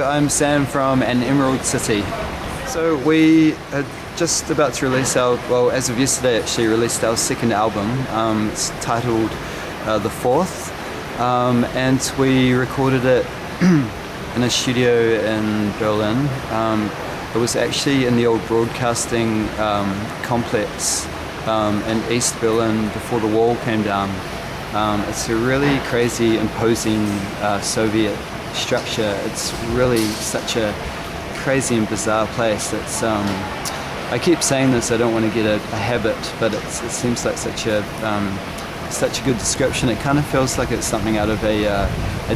I'm Sam from An Emerald City. So we are just about to release well, as of yesterday actually, released our second album. It's titled The Fourth, and we recorded it in a studio in Berlin. It was actually in the old broadcasting complex in East Berlin before the wall came down. It's a really crazy, imposing Soviet structure. It's really such a crazy and bizarre place. It's I keep saying this, I don't want to get a habit, but it seems like such a good description. It kind of feels like it's something out of a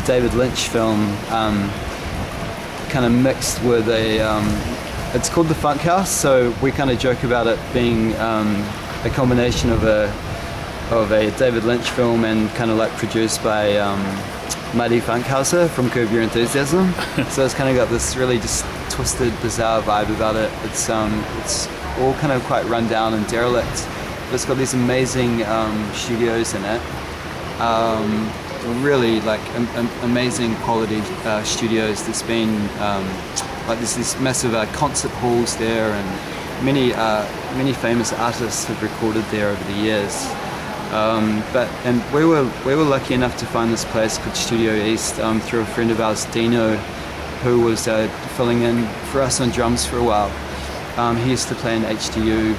David Lynch film, kind of mixed with it's called the Funk House, so we kind of joke about it being a combination of a David Lynch film and kind of like produced by Marty Funkhauser from Curb Your Enthusiasm. So it's kind of got this really just twisted, bizarre vibe about it. It's all kind of quite run down and derelict, but it's got these amazing studios in it. Really like amazing quality studios. There's been like there's these massive concert halls there, and many famous artists have recorded there over the years. And we were lucky enough to find this place called Studio East through a friend of ours, Dino, who was filling in for us on drums for a while. He used to play in HDU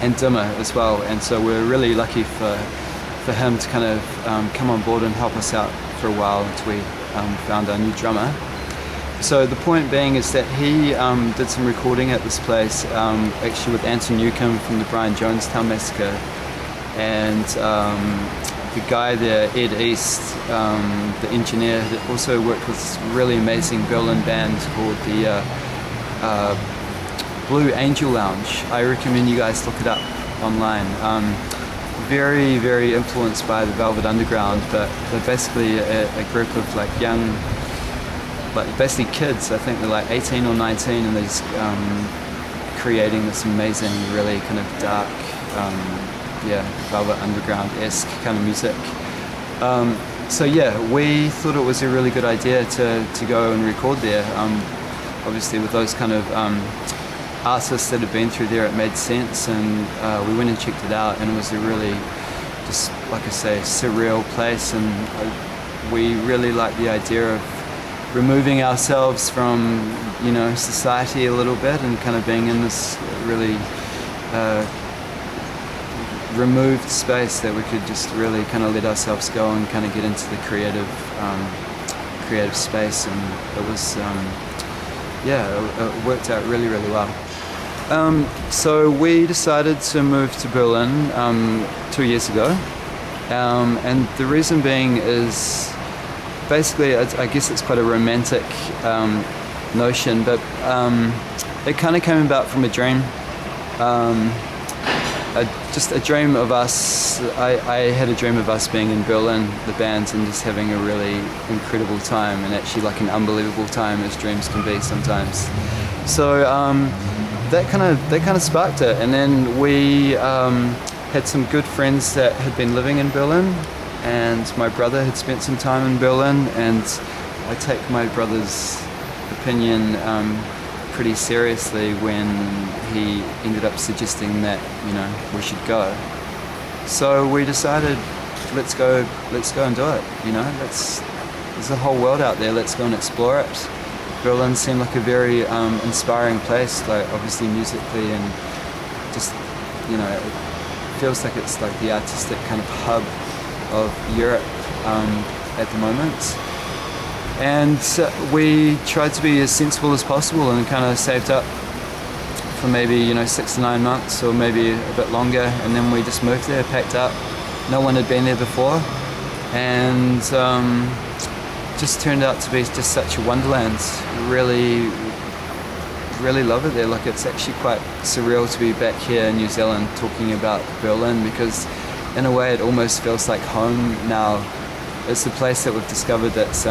and Dimmer as well, and so we're really lucky for him to kind of come on board and help us out for a while until we found our new drummer. So the point being is that he did some recording at this place, actually with Anton Newcomb from the Brian Jonestown Massacre. And the guy there, Ed East, the engineer, that also worked with this really amazing Berlin band called the Blue Angel Lounge. I recommend you guys look it up online. Very, very influenced by the Velvet Underground, but they're basically a group of like young, like basically kids. I think they're like 18 or 19, and they're just creating this amazing, really kind of dark, Velvet Underground-esque kind of music. So yeah, we thought it was a really good idea to go and record there. Obviously with those kind of artists that have been through there, it made sense, and we went and checked it out, and it was a really, just like I say, surreal place, and we really like the idea of removing ourselves from, society a little bit and kind of being in this really removed space that we could just really kind of let ourselves go and kind of get into the creative space, and it was it worked out really, really well. So we decided to move to Berlin 2 years ago, and the reason being is basically, I guess it's quite a romantic notion, but it kind of came about from a dream. Just a dream of us. I had a dream of us being in Berlin, the band, and just having a really incredible time, and actually like an unbelievable time, as dreams can be sometimes. So that kind of sparked it, and then we had some good friends that had been living in Berlin, and my brother had spent some time in Berlin, and I take my brother's opinion pretty seriously when he ended up suggesting that we should go. So we decided, let's go and do it. There's a whole world out there. Let's go and explore it. Berlin seemed like a very inspiring place, like obviously musically, and just it feels like it's like the artistic kind of hub of Europe at the moment. And we tried to be as sensible as possible and kind of saved up for maybe 6 to 9 months or maybe a bit longer, and then we just moved there, packed up. No one had been there before, and just turned out to be just such a wonderland. Really, really love it there. Like, it's actually quite surreal to be back here in New Zealand talking about Berlin, because in a way it almost feels like home now. It's the place that we've discovered that's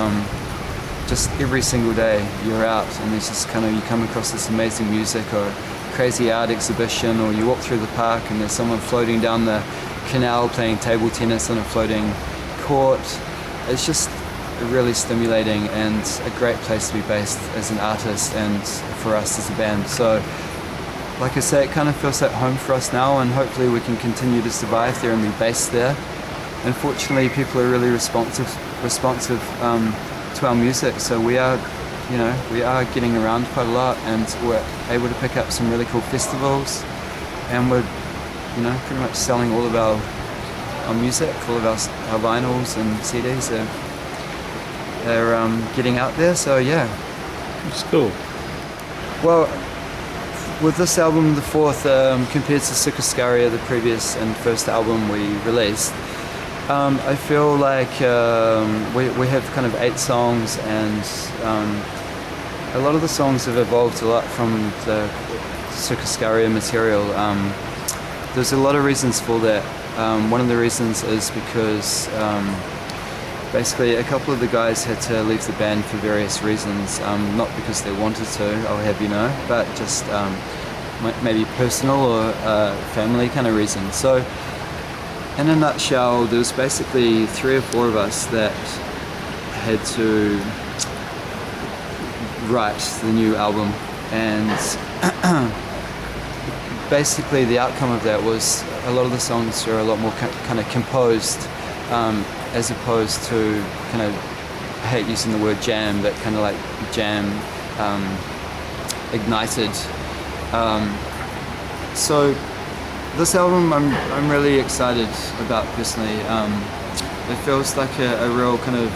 just every single day you're out, and there's just you come across this amazing music or a crazy art exhibition, or you walk through the park and there's someone floating down the canal playing table tennis on a floating court. It's just really stimulating and a great place to be based as an artist and for us as a band. So like I say, it kind of feels like home for us now, and hopefully we can continue to survive there and be based there. Unfortunately, people are really responsive to our music, so we are getting around quite a lot, and we're able to pick up some really cool festivals, and we're pretty much selling all of our music, all of our vinyls and CDs are getting out there. So yeah, It's cool. well, with this album, the fourth, compared to Sukascaria, the previous and first album we released, I feel like we have kind of 8 songs, and a lot of the songs have evolved a lot from the Sukascaria material. There's a lot of reasons for that. One of the reasons is because basically a couple of the guys had to leave the band for various reasons, not because they wanted to, I'll have you know, but just maybe personal or family kind of reasons. So in a nutshell, there was basically 3 or 4 of us that had to write the new album, and basically the outcome of that was a lot of the songs are a lot more kind of composed, as opposed to kind of, I hate using the word jam, but kind of like jam ignited. So this album I'm really excited about personally. It feels like a real kind of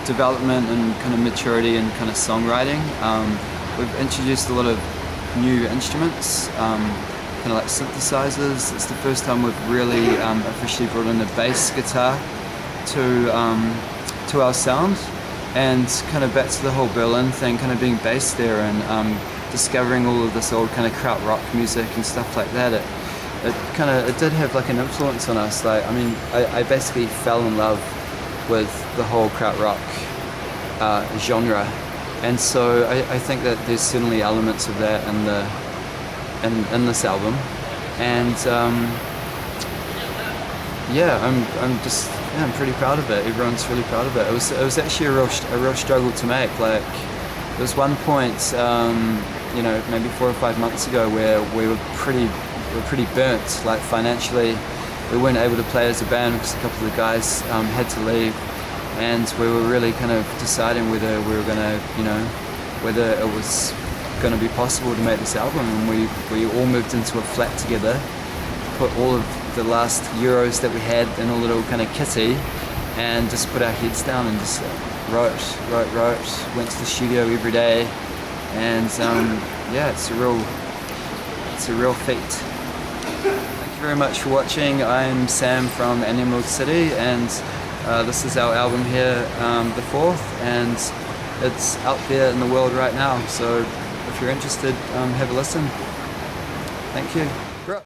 development and kind of maturity and kind of songwriting. We've introduced a lot of new instruments, kind of like synthesizers. It's the first time we've really officially brought in a bass guitar to our sound, and kind of back to the whole Berlin thing, kind of being based there and discovering all of this old kind of krautrock music and stuff like that. It did have like an influence on us. Like, I mean, I basically fell in love with the whole krautrock genre, and so I think that there's certainly elements of that in this album, and I'm pretty proud of it. Everyone's really proud of it. It was actually a real struggle to make. Like, there was one point, maybe 4 or 5 months ago, where we were pretty burnt. Like, financially, we weren't able to play as a band because a couple of the guys had to leave, and we were really kind of deciding whether we were gonna, whether it was going to be possible to make this album. And we all moved into a flat together, put all of the last euros that we had in a little kind of kitty, and just put our heads down and just wrote, went to the studio every day, and it's a real feat. Thank you very much for watching. I'm Sam from Emerald City, and this is our album here, the fourth, and it's out there in the world right now, so if you're interested, have a listen. Thank you.